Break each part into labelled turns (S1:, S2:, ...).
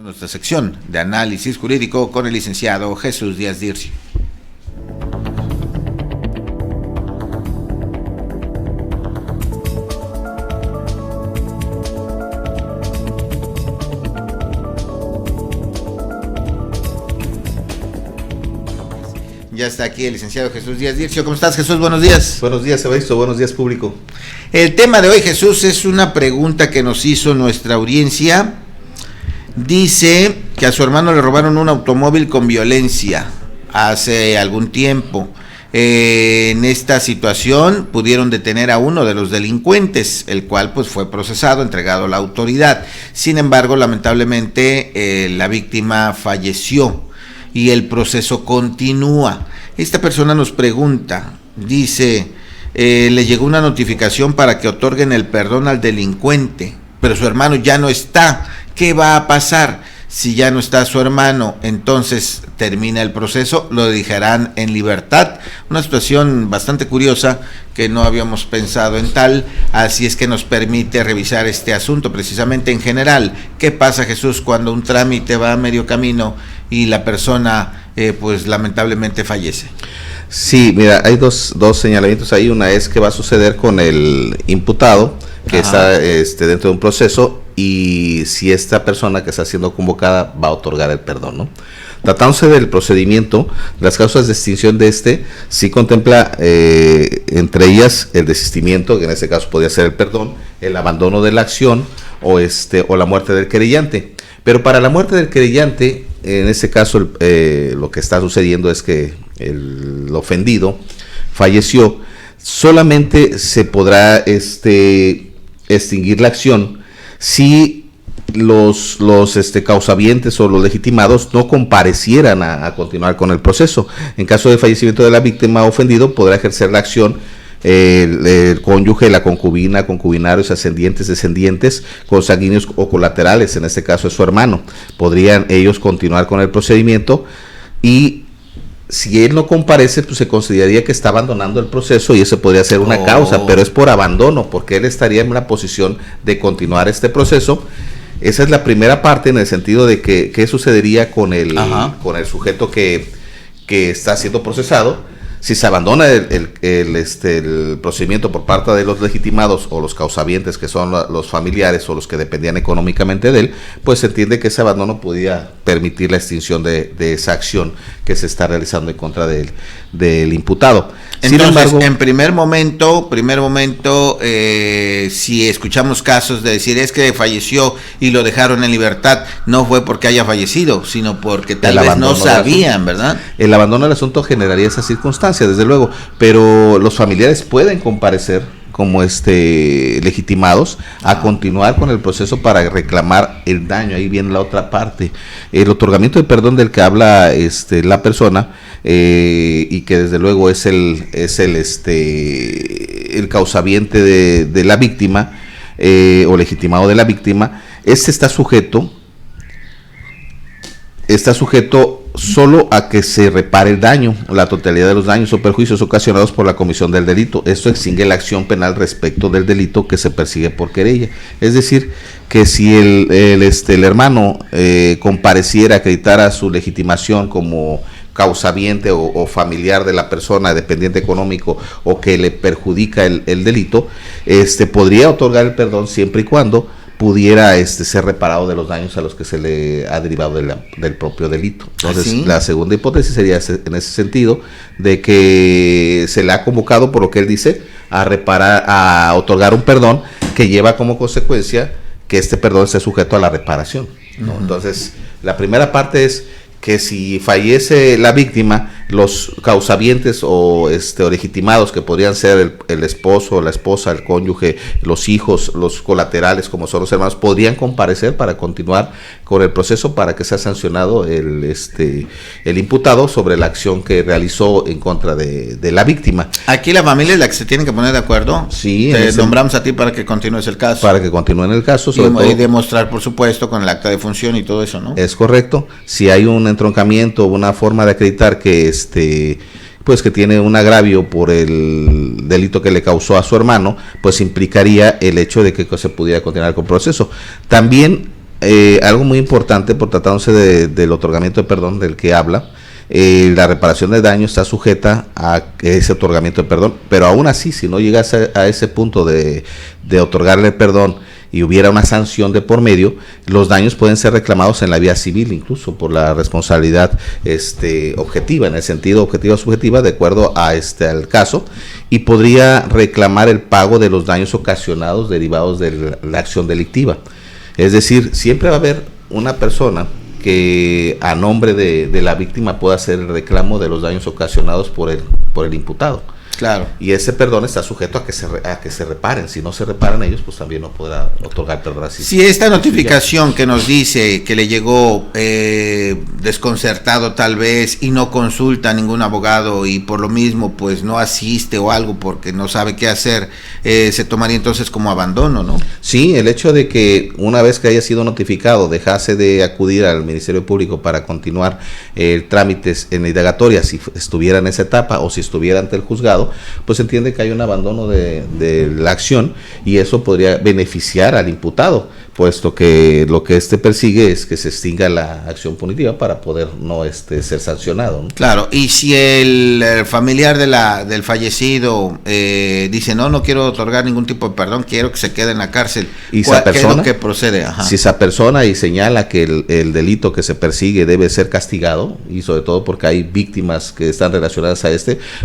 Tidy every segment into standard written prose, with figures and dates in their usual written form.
S1: Nuestra sección de análisis jurídico con el licenciado Jesús Díaz Dircio. Ya está aquí el licenciado Jesús Díaz Dircio. ¿Cómo estás, Jesús? Buenos días.
S2: Buenos días, Evaristo. Buenos días, público.
S1: El tema de hoy, Jesús, es una pregunta que nos hizo nuestra audiencia. Dice que a su hermano le robaron un automóvil con violencia hace algún tiempo. En esta situación pudieron detener a uno de los delincuentes, el cual pues fue procesado, entregado a la autoridad. Sin embargo, lamentablemente la víctima falleció y el proceso continúa. Esta persona nos pregunta, dice, le llegó una notificación para que otorguen el perdón al delincuente, pero su hermano ya no está. ¿Qué va a pasar? Si ya no está su hermano, entonces termina el proceso, lo dejarán en libertad. Una situación bastante curiosa que no habíamos pensado en tal, así es que nos permite revisar este asunto precisamente en general. ¿Qué pasa, Jesús, cuando un trámite va a medio camino y la persona pues lamentablemente fallece?
S2: Sí, mira, hay dos señalamientos ahí. Una es qué va a suceder con el imputado que está dentro de un proceso, y si esta persona que está siendo convocada va a otorgar el perdón, ¿no? Tratándose del procedimiento, las causas de extinción de sí contempla entre ellas el desistimiento, que en este caso podría ser el perdón, el abandono de la acción o la muerte del querellante. Pero para la muerte del querellante, en este caso lo que está sucediendo es que el ofendido falleció. Solamente se podrá extinguir la acción si los causavientes o los legitimados no comparecieran a continuar con el proceso. En caso de fallecimiento de la víctima ofendido, podrá ejercer la acción el cónyuge, la concubina, concubinarios, ascendientes, descendientes, consanguíneos o colaterales, en este caso es su hermano. Podrían ellos continuar con el procedimiento, y si él no comparece, pues se consideraría que está abandonando el proceso, y eso podría ser una causa, pero es por abandono, porque él estaría en una posición de continuar este proceso. Esa es la primera parte, en el sentido de que qué sucedería con el sujeto que está siendo procesado. Si se abandona el procedimiento por parte de los legitimados o los causavientes, que son los familiares o los que dependían económicamente de él, pues se entiende que ese abandono podía permitir la extinción de esa acción que se está realizando en contra del imputado.
S1: Entonces, sin embargo, en primer momento, si escuchamos casos de decir es que falleció y lo dejaron en libertad, no fue porque haya fallecido, sino porque tal vez no sabían, ¿verdad? El
S2: abandono del asunto generaría esa circunstancia, desde luego, pero los familiares pueden comparecer como legitimados a continuar con el proceso para reclamar el daño. Ahí viene la otra parte, el otorgamiento de perdón del que habla la persona, y que desde luego es el causaviente de la víctima, o legitimado de la víctima. Está sujeto solo a que se repare el daño, la totalidad de los daños o perjuicios ocasionados por la comisión del delito. Esto extingue la acción penal respecto del delito que se persigue por querella. Es decir, que si el hermano compareciera, acreditara su legitimación como causaviente o familiar de la persona, dependiente económico, o que le perjudica el delito, podría otorgar el perdón siempre y cuando pudiera ser reparado de los daños a los que se le ha derivado del propio delito. Entonces, la segunda hipótesis sería en ese sentido, de que se le ha convocado, por lo que él dice, a otorgar un perdón que lleva como consecuencia que este perdón esté sujeto a la reparación, ¿no? Entonces, la primera parte es que si fallece la víctima, los causavientes o legitimados, que podrían ser el esposo, la esposa, el cónyuge, los hijos, los colaterales, como son los hermanos, podrían comparecer para continuar con el proceso para que sea sancionado el imputado sobre la acción que realizó en contra de la víctima.
S1: Aquí la familia es la que se tiene que poner de acuerdo.
S2: Sí.
S1: Te nombramos a ti para que continúes el caso.
S2: Para que continúen el caso.
S1: Y demostrar, por supuesto, con el acta de función y todo eso, ¿no?
S2: Es correcto. Si hay un entroncamiento, una forma de acreditar que pues que tiene un agravio por el delito que le causó a su hermano, pues implicaría el hecho de que se pudiera continuar con el proceso. También algo muy importante, por tratándose del otorgamiento de perdón del que habla, la reparación de daño está sujeta a ese otorgamiento de perdón, pero aún así, si no llegas a ese punto de otorgarle perdón y hubiera una sanción de por medio, los daños pueden ser reclamados en la vía civil, incluso por la responsabilidad objetiva, en el sentido objetiva o subjetiva, de acuerdo a al caso, y podría reclamar el pago de los daños ocasionados derivados de la acción delictiva. Es decir, siempre va a haber una persona que a nombre de la víctima pueda hacer el reclamo de los daños ocasionados por el imputado.
S1: Claro.
S2: Y ese perdón está sujeto a que se reparen. Si no se reparan ellos, pues también no podrá otorgar perdón así.
S1: Si esta notificación que nos dice que le llegó desconcertado tal vez y no consulta a ningún abogado y por lo mismo pues no asiste o algo porque no sabe qué hacer, se tomaría entonces como abandono, ¿no?
S2: Sí, el hecho de que una vez que haya sido notificado dejase de acudir al Ministerio Público para continuar trámites en la indagatoria, si estuviera en esa etapa o si estuviera ante el juzgado, pues entiende que hay un abandono de la acción y eso podría beneficiar al imputado, puesto que lo que persigue es que se extinga la acción punitiva para poder no ser sancionado, ¿no?
S1: Claro, y si el familiar del fallecido dice no quiero otorgar ningún tipo de perdón, quiero que se quede en la cárcel,
S2: y esa persona,
S1: ¿qué es lo que procede? Ajá.
S2: Si esa persona y señala que el delito que se persigue debe ser castigado, y sobre todo porque hay víctimas que están relacionadas a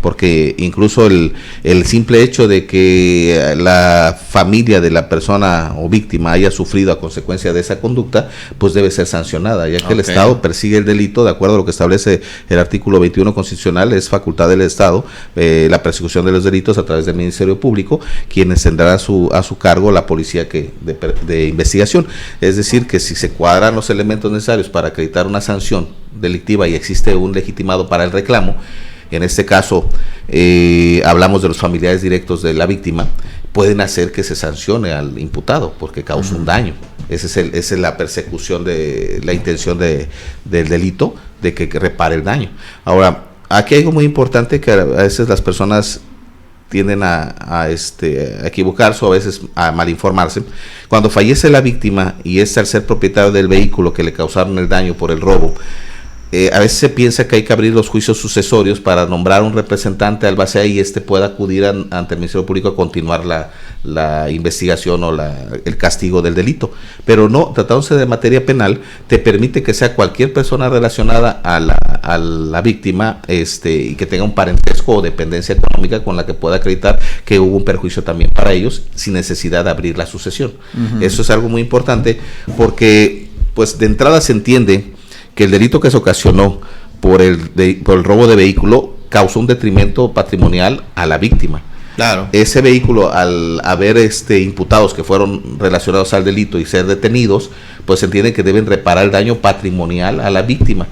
S2: porque incluso el simple hecho de que la familia de la persona o víctima haya sufrido a consecuencia de esa conducta, pues debe ser sancionada, ya que el Estado persigue el delito de acuerdo a lo que establece el artículo 21 constitucional. Es facultad del Estado la persecución de los delitos a través del Ministerio Público, quienes tendrán a su cargo la policía de investigación. Es decir, que si se cuadran los elementos necesarios para acreditar una sanción delictiva y existe un legitimado para el reclamo, en este caso hablamos de los familiares directos de la víctima, pueden hacer que se sancione al imputado porque causa un daño. Esa es la persecución de la intención del delito, de que repare el daño. Ahora, aquí hay algo muy importante que a veces las personas tienden a equivocarse o a veces a malinformarse. Cuando fallece la víctima y es al ser propietario del vehículo que le causaron el daño por el robo, a veces se piensa que hay que abrir los juicios sucesorios para nombrar un representante al base y pueda acudir ante el Ministerio Público a continuar la investigación o el castigo del delito. Pero no, tratándose de materia penal, te permite que sea cualquier persona relacionada a la víctima y que tenga un parentesco o dependencia económica con la que pueda acreditar que hubo un perjuicio también para ellos sin necesidad de abrir la sucesión. Eso es algo muy importante porque pues de entrada se entiende que el delito que se ocasionó por el robo de vehículo causó un detrimento patrimonial a la víctima.
S1: Claro.
S2: Ese vehículo, al haber imputados que fueron relacionados al delito y ser detenidos, pues se entiende que deben reparar el daño patrimonial a la víctima.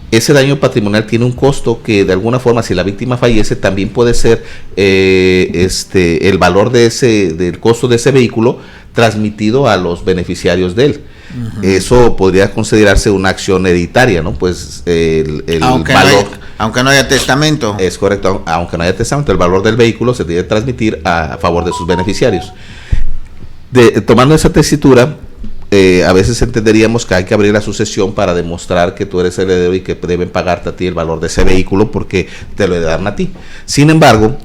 S2: Ese daño patrimonial tiene un costo que de alguna forma, si la víctima fallece, también puede ser el valor del costo de ese vehículo transmitido a los beneficiarios de él. Eso podría considerarse una acción hereditaria, ¿no? Pues
S1: aunque no haya testamento.
S2: Es correcto, aunque no haya testamento, el valor del vehículo se debe transmitir a favor de sus beneficiarios. Tomando esa tesitura, a veces entenderíamos que hay que abrir la sucesión para demostrar que tú eres el heredero y que deben pagarte a ti el valor de ese vehículo porque te lo heredaron a ti. Sin embargo,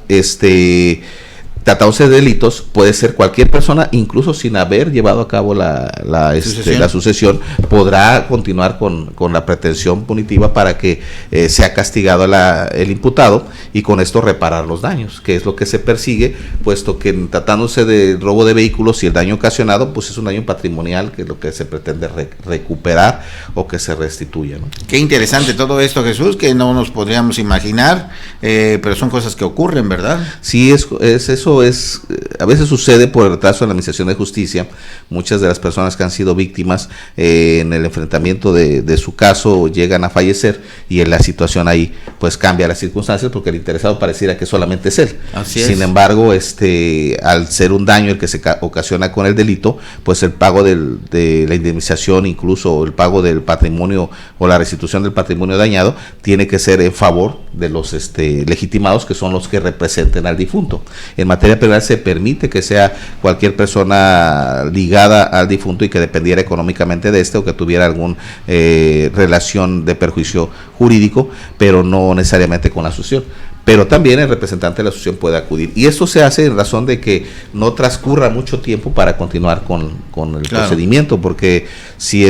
S2: tratándose de delitos, puede ser cualquier persona, incluso sin haber llevado a cabo la sucesión, podrá continuar con la pretensión punitiva para que sea castigado el imputado y con esto reparar los daños, que es lo que se persigue, puesto que tratándose de robo de vehículos y el daño ocasionado, pues es un daño patrimonial, que es lo que se pretende recuperar o que se restituya, ¿no?
S1: Qué interesante todo esto, Jesús, que no nos podríamos imaginar, pero son cosas que ocurren, ¿verdad?
S2: Sí, eso a veces sucede por el retraso en la administración de justicia. Muchas de las personas que han sido víctimas en el enfrentamiento de su caso llegan a fallecer y en la situación ahí pues cambia las circunstancias porque el interesado pareciera que solamente es él.
S1: Así es.
S2: Sin embargo, al ser un daño el que se ocasiona con el delito, pues el pago de la indemnización, incluso el pago del patrimonio o la restitución del patrimonio dañado, tiene que ser en favor de los legitimados, que son los que representen al difunto. En materia materia penal se permite que sea cualquier persona ligada al difunto y que dependiera económicamente de este o que tuviera alguna relación de perjuicio jurídico, pero no necesariamente con la sucesión. Pero también el representante de la asociación puede acudir. Y esto se hace en razón de que no transcurra mucho tiempo para continuar con el procedimiento, porque si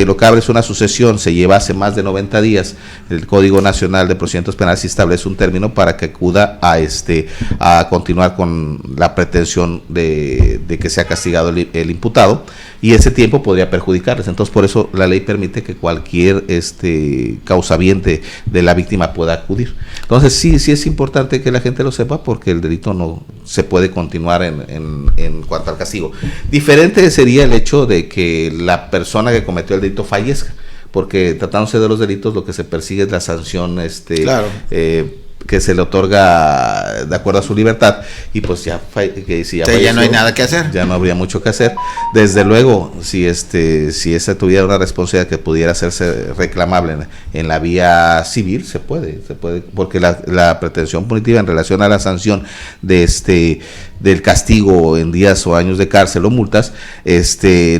S2: lo que abre es una sucesión, se lleva hace más de 90 días, el Código Nacional de Procedimientos Penales establece un término para que acuda a continuar con la pretensión de que sea castigado el imputado, y ese tiempo podría perjudicarles. Entonces, por eso la ley permite que cualquier causaviente de la víctima pueda acudir. Entonces, sí es importante que la gente lo sepa, porque el delito no se puede continuar en cuanto al castigo. Diferente sería el hecho de que la persona que cometió el delito fallezca, porque tratándose de los delitos lo que se persigue es la sanción que se le otorga de acuerdo a su libertad, y pues si ya falleció,
S1: ya no hay nada que hacer,
S2: ya no habría mucho que hacer. Desde luego, si esa tuviera una responsabilidad que pudiera hacerse reclamable en la vía civil, se puede, porque la pretensión punitiva en relación a la sanción del castigo en días o años de cárcel o multas,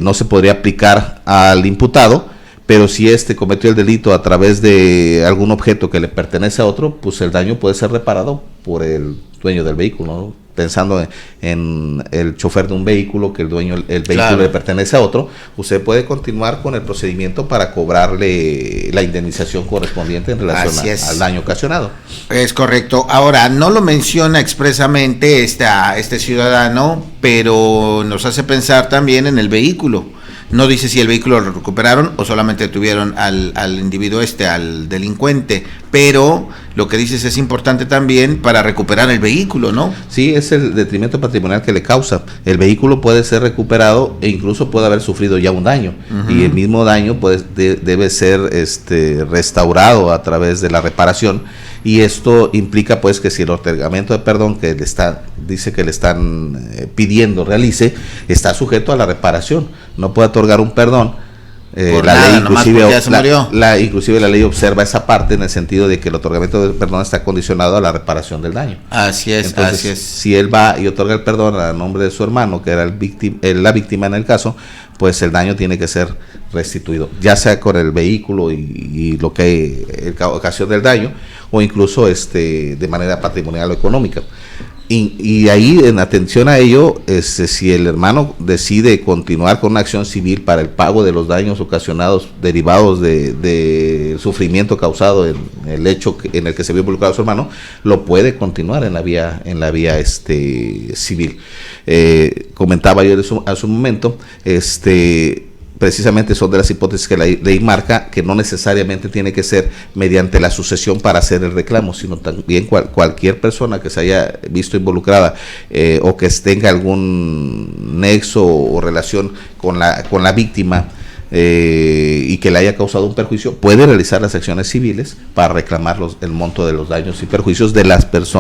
S2: no se podría aplicar al imputado. Pero si cometió el delito a través de algún objeto que le pertenece a otro, pues el daño puede ser reparado por el dueño del vehículo, ¿no? Pensando en el chofer de un vehículo, que el vehículo le pertenece a otro, usted puede continuar con el procedimiento para cobrarle la indemnización correspondiente en relación al daño ocasionado.
S1: Es correcto. Ahora, no lo menciona expresamente este ciudadano, pero nos hace pensar también en el vehículo. No dice si el vehículo lo recuperaron o solamente tuvieron al individuo al delincuente, pero lo que dices es importante también para recuperar el vehículo, ¿no?
S2: Sí, es el detrimento patrimonial que le causa. El vehículo puede ser recuperado e incluso puede haber sufrido ya un daño, y el mismo daño debe ser restaurado a través de la reparación, y esto implica pues que si el otorgamiento de perdón que dice que le están pidiendo realice, está sujeto a la reparación. No puede otorgar un perdón. Inclusive la ley observa esa parte en el sentido de que el otorgamiento del perdón está condicionado a la reparación del daño.
S1: Así es.
S2: Entonces,
S1: así es.
S2: Si él va y otorga el perdón a nombre de su hermano, que era la víctima en el caso, pues el daño tiene que ser restituido, ya sea con el vehículo y lo que ocasiona el daño, o incluso de manera patrimonial o económica. Y ahí, en atención a ello, si el hermano decide continuar con una acción civil para el pago de los daños ocasionados derivados del sufrimiento causado en el hecho en el que se vio involucrado su hermano, lo puede continuar en la vía civil. Comentaba yo hace un momento, precisamente son de las hipótesis que la ley marca, que no necesariamente tiene que ser mediante la sucesión para hacer el reclamo, sino también cualquier persona que se haya visto involucrada o que tenga algún nexo o relación con la víctima y que le haya causado un perjuicio, puede realizar las acciones civiles para reclamar el monto de los daños y perjuicios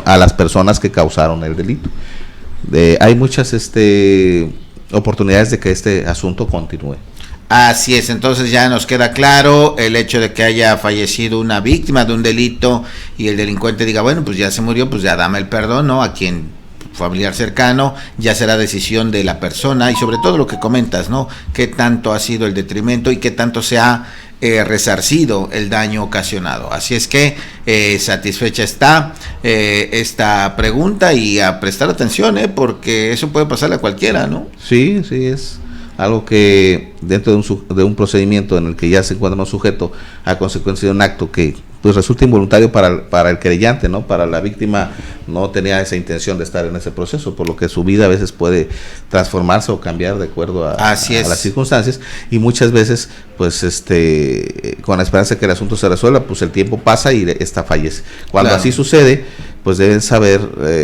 S2: a las personas que causaron el delito. Hay muchas oportunidades de que este asunto continúe.
S1: Así es, entonces ya nos queda claro el hecho de que haya fallecido una víctima de un delito y el delincuente diga, bueno, pues ya se murió, pues ya dame el perdón, ¿no? A quien familiar cercano, ya será decisión de la persona, y sobre todo lo que comentas, ¿no? Qué tanto ha sido el detrimento y qué tanto se ha resarcido el daño ocasionado. Así es que satisfecha está esta pregunta, y a prestar atención, porque eso puede pasarle a cualquiera, ¿no?
S2: Sí, es algo que dentro de un procedimiento en el que ya se encuentra un sujeto a consecuencia de un acto que pues resulta involuntario para el querellante, ¿no? Para la víctima no tenía esa intención de estar en ese proceso, por lo que su vida a veces puede transformarse o cambiar de acuerdo a las circunstancias, y muchas veces pues con la esperanza de que el asunto se resuelva, pues el tiempo pasa y esta fallece. Cuando así sucede, pues deben saber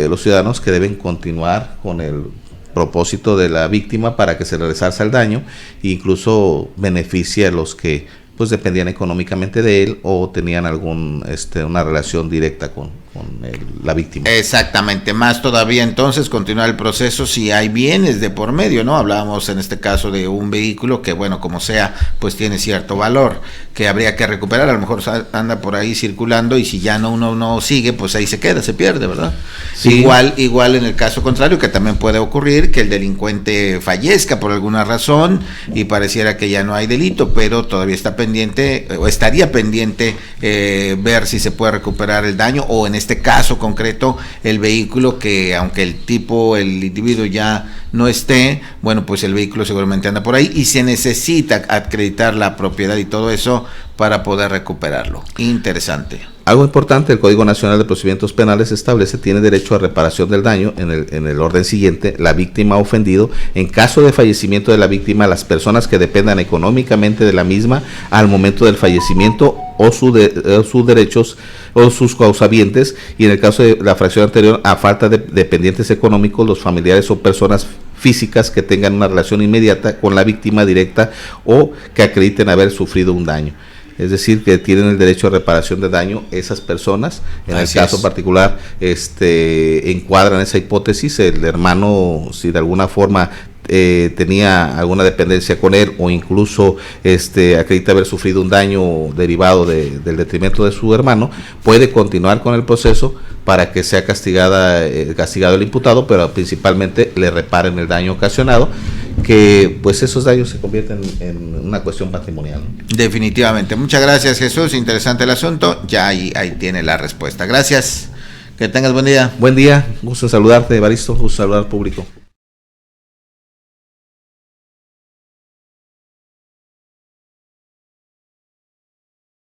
S2: los ciudadanos que deben continuar con el propósito de la víctima para que se le resarza el daño e incluso beneficie a los que pues dependían económicamente de él o tenían una relación directa con la víctima.
S1: Exactamente, más todavía entonces continuar el proceso si hay bienes de por medio, ¿no? Hablábamos en este caso de un vehículo que, bueno, como sea, pues tiene cierto valor, que habría que recuperar, a lo mejor anda por ahí circulando y si ya uno no sigue, pues ahí se queda, se pierde, ¿verdad? Sí. Igual en el caso contrario, que también puede ocurrir que el delincuente fallezca por alguna razón y pareciera que ya no hay delito, pero todavía está pendiente, o estaría pendiente ver si se puede recuperar el daño, o en este caso concreto el vehículo, que aunque el individuo ya no esté, bueno, pues el vehículo seguramente anda por ahí y se necesita acreditar la propiedad y todo eso para poder recuperarlo. Interesante.
S2: Algo importante, el Código Nacional de Procedimientos Penales tiene derecho a reparación del daño en el orden siguiente: la víctima ofendido, en caso de fallecimiento de la víctima, las personas que dependan económicamente de la misma al momento del fallecimiento o sus derechos o sus causavientes, y en el caso de la fracción anterior, a falta de dependientes económicos, los familiares o personas físicas que tengan una relación inmediata con la víctima directa o que acrediten haber sufrido un daño. Es decir, que tienen el derecho a reparación de daño esas personas. En el caso particular, encuadran esa hipótesis. El hermano, si de alguna forma tenía alguna dependencia con él, o incluso acredita haber sufrido un daño derivado del detrimento de su hermano, puede continuar con el proceso para que sea castigado el imputado, pero principalmente le reparen el daño ocasionado, que pues esos daños se convierten en una cuestión patrimonial.
S1: Definitivamente. Muchas gracias, Jesús. Interesante el asunto. Ya ahí tiene la respuesta. Gracias. Que tengas buen día.
S2: Buen día. Gusto en saludarte, Evaristo. Gusto en saludar al público.